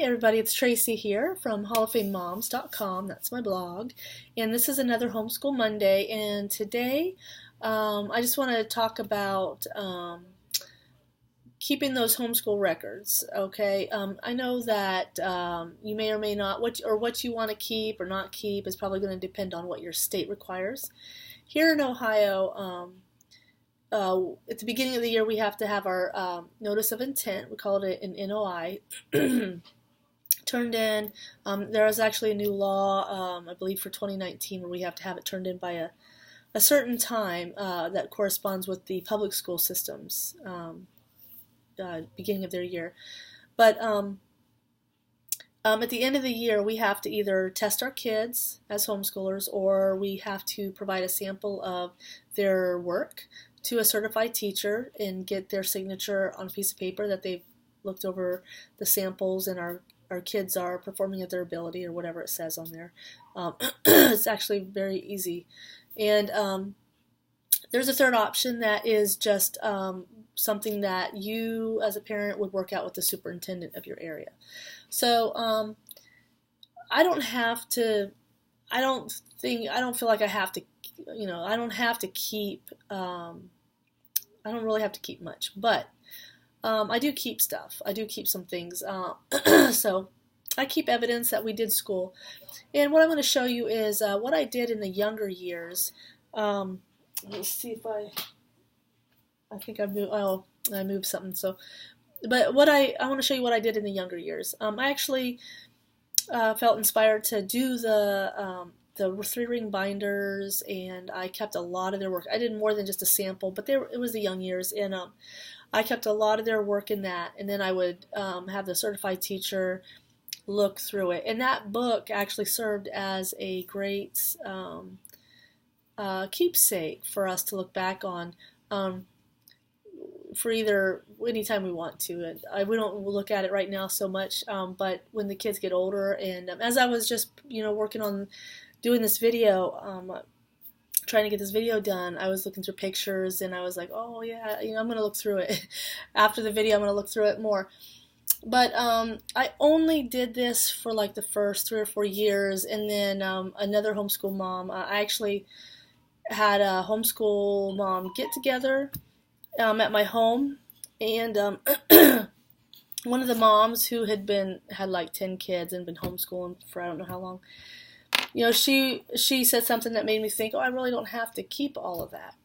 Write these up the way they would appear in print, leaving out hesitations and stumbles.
everybody, it's Tracy here from HallOfFameMoms.com. That's my blog, and this is another Homeschool Monday. And today, I just want to talk about keeping those homeschool records. Okay, I know that you may or may not what you want to keep or not keep is probably going to depend on what your state requires. Here in Ohio, at the beginning of the year, we have to have our notice of intent. We call it an NOI. Turned in. There is actually a new law, I believe, for 2019 where we have to have it turned in by a certain time that corresponds with the public school systems beginning of their year. But at the end of the year, we have to either test our kids as homeschoolers, or we have to provide a sample of their work to a certified teacher and get their signature on a piece of paper that they've looked over the samples and our kids are performing at their ability or whatever it says on there. It's actually very easy. And there's a third option that is just something that you as a parent would work out with the superintendent of your area. So I don't feel like I have to, I don't have to keep, I don't really have to keep much, but I do keep stuff. I do keep some things. So I keep evidence that we did school. And what I'm going to show you is what I did in the younger years. Let's see if I think I moved something. So, but I want to show you what I did in the younger years. I actually felt inspired to do the 3-ring binders, and I kept a lot of their work. I did more than just a sample, but it was the young years, and I kept a lot of their work in that, and then I would have the certified teacher look through it. And that book actually served as a great keepsake for us to look back on for either anytime we want to. And we don't look at it right now so much, but when the kids get older, and as I was just working on doing this video, trying to get this video done, I was looking through pictures, and I was like, oh yeah, I'm going to look through it. After the video, I'm going to look through it more. But I only did this for like the first 3 or 4 years, and then another homeschool mom, I actually had a homeschool mom get together at my home, and one of the moms who had like 10 kids and been homeschooling for I don't know how long, she said something that made me think, oh, I really don't have to keep all of that.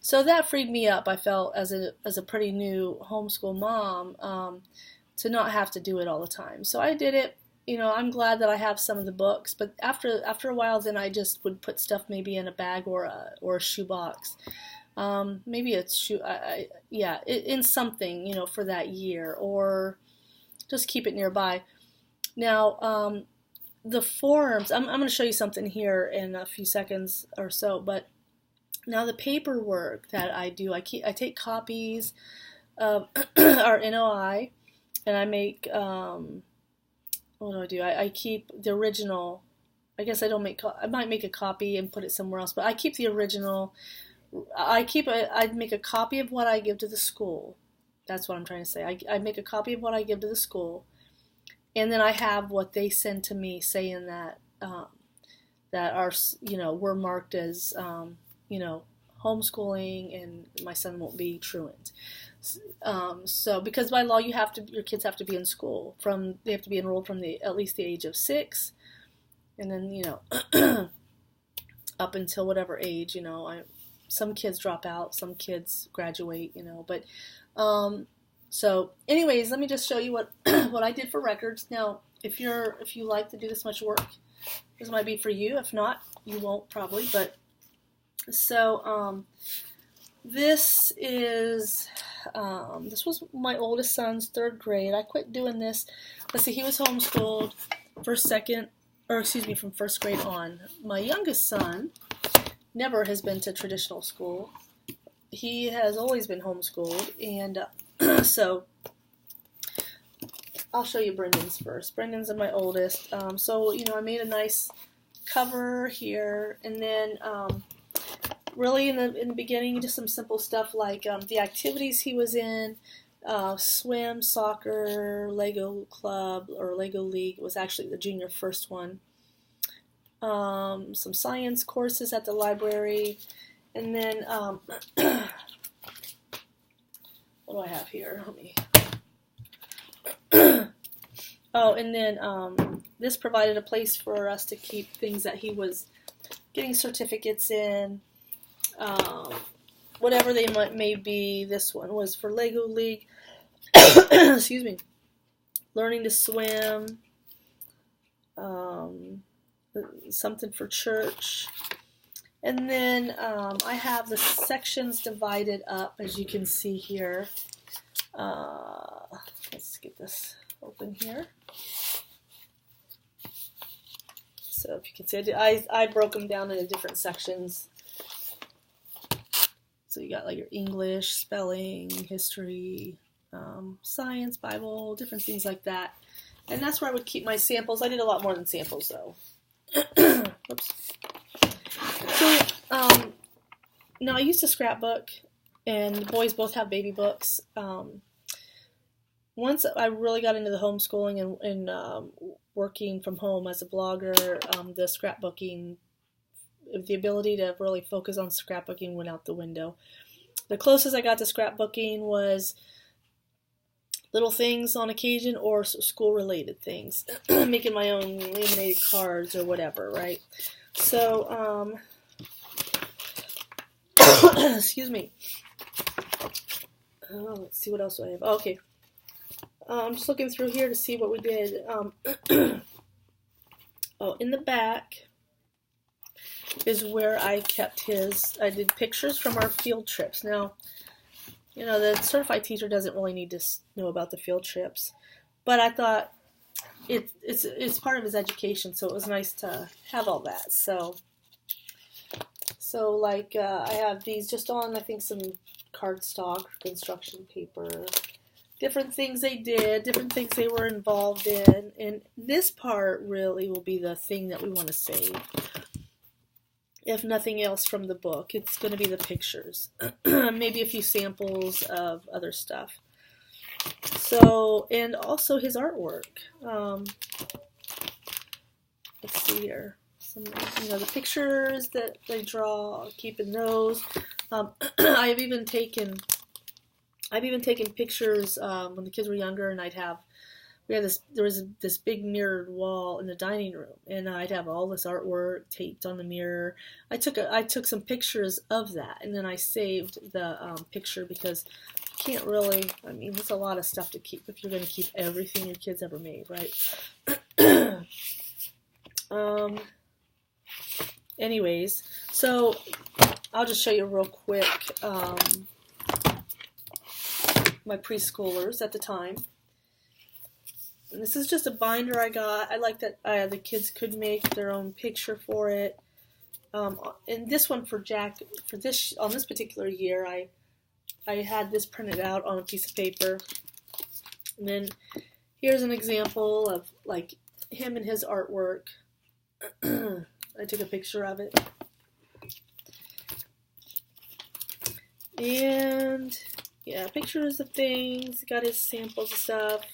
So that freed me up, I felt, as a pretty new homeschool mom, to not have to do it all the time. So I did it. I'm glad that I have some of the books, but after a while, then I just would put stuff maybe in a bag or a shoebox. Maybe it's in something, for that year, or just keep it nearby. Now, the forms, I'm going to show you something here in a few seconds or so, but now the paperwork that I do, I take copies of our NOI, and I make, what do? I keep the original. I guess I might make a copy and put it somewhere else, but I keep the original. I'd make a copy of what I give to the school. That's what I'm trying to say. I make a copy of what I give to the school, and then I have what they send to me, saying that we're marked as homeschooling, and my son won't be truant. So because by law your kids have to be in school they have to be enrolled from at least the age of 6, and then up until whatever age. Some kids drop out, some kids graduate, but so anyways, let me just show you what what I did for records. Now, if you like to do this much work, this might be for you. If not, you won't probably. But so this was my oldest son's 3rd grade. I quit doing this. Let's see, he was homeschooled from 1st grade on. My youngest son never has been to traditional school. He has always been homeschooled, and so I'll show you Brendan's first. Brendan's my oldest. So I made a nice cover here, and then really in the beginning, just some simple stuff like the activities he was in, Swim, soccer, Lego club, or Lego league was actually the junior first one. Some science courses at the library, and then what do I have here? Let me. Oh, and then this provided a place for us to keep things that he was getting certificates in, whatever they may be. This one was for Lego League, excuse me, learning to swim, something for church. And then I have the sections divided up, as you can see here. Let's get this open here. So if you can see, I broke them down into different sections. So you got like your English, spelling, history, science, Bible, different things like that. And that's where I would keep my samples. I did a lot more than samples, though. Oops. So now I used to scrapbook, and the boys both have baby books. Once I really got into the homeschooling and working from home as a blogger, the scrapbooking, the ability to really focus on scrapbooking went out the window. The closest I got to scrapbooking was little things on occasion or school-related things, making my own laminated cards or whatever, right? So, excuse me. Oh, let's see, what else do I have? Oh, okay. I'm just looking through here to see what we did. Oh, in the back is where I kept I did pictures from our field trips. Now, you know, the certified teacher doesn't really need to know about the field trips, but I thought it's part of his education, so it was nice to have all that. So like I have these just on, I think, some cardstock, construction paper, different things they did, different things they were involved in, and this part really will be the thing that we want to save. If nothing else from the book, it's going to be the pictures. Maybe a few samples of other stuff. So, and also his artwork. Let's see here. Some, the pictures that they draw, keeping those. I've even taken pictures when the kids were younger, and there was this big mirrored wall in the dining room, and I'd have all this artwork taped on the mirror. I took some pictures of that, and then I saved the picture, because you can't really, I mean, there's a lot of stuff to keep if you're going to keep everything your kids ever made, right? Anyways, so I'll just show you real quick my preschoolers at the time. And this is just a binder I got. I like that the kids could make their own picture for it. And this one for Jack, on this particular year, I had this printed out on a piece of paper. And then here's an example of like him and his artwork. I took a picture of it. And yeah, pictures of things. Got his samples of stuff.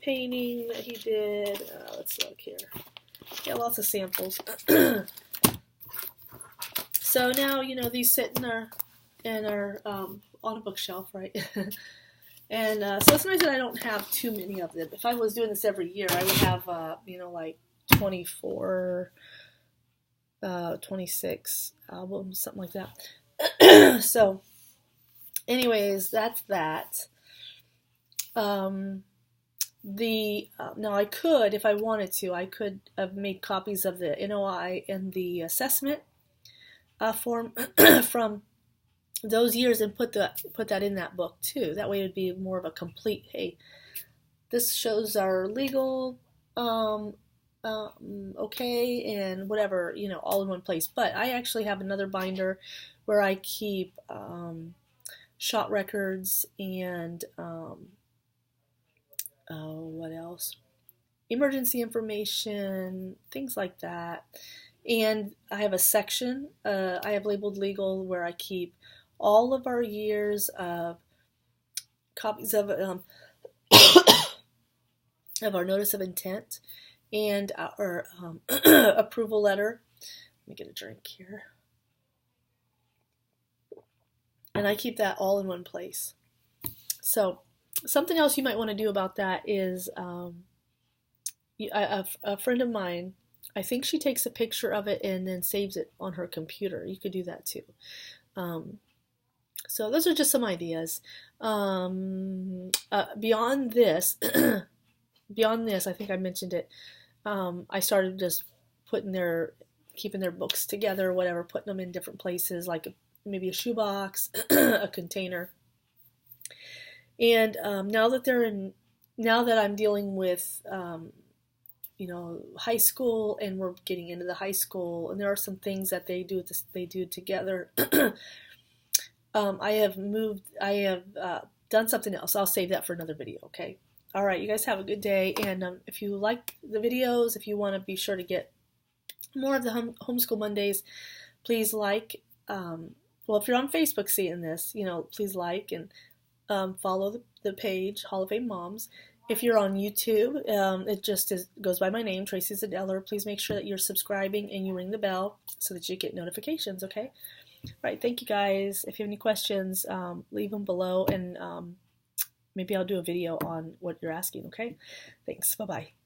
Painting that he did. Let's look here. Yeah, lots of samples. So now, these sit in our on a bookshelf, right? And so it's nice that I don't have too many of them. If I was doing this every year, I would have, like 24, 26 albums, something like that. So, anyways, that's that. Now I could, if I wanted to, I could have made copies of the NOI and the assessment form from those years and put that in that book too. That way it would be more of a complete, hey, this shows our legal, okay, and whatever, all in one place. But I actually have another binder where I keep shot records and what else? Emergency information, things like that. And I have a section, I have labeled legal, where I keep all of our years of copies of of our notice of intent and our approval letter. Let me get a drink here. And I keep that all in one place. So something else you might want to do about that is a friend of mine, I think she takes a picture of it and then saves it on her computer. You could do that too. So those are just some ideas. Beyond this, I think I mentioned it. I started just keeping their books together, whatever, putting them in different places, like maybe a shoebox, a container. And now that I'm dealing with, high school, and we're getting into the high school, and there are some things that they do together. I have done something else. I'll save that for another video, okay? All right, you guys have a good day, and if you like the videos, if you want to be sure to get more of the Homeschool Mondays, please like, if you're on Facebook seeing this, please like and follow the page, Hall of Fame Moms. If you're on YouTube, it just goes by my name, Tracy Zdelar. Please make sure that you're subscribing and you ring the bell so that you get notifications, okay? All right, thank you guys. If you have any questions, leave them below, and maybe I'll do a video on what you're asking, okay? Thanks. Bye-bye.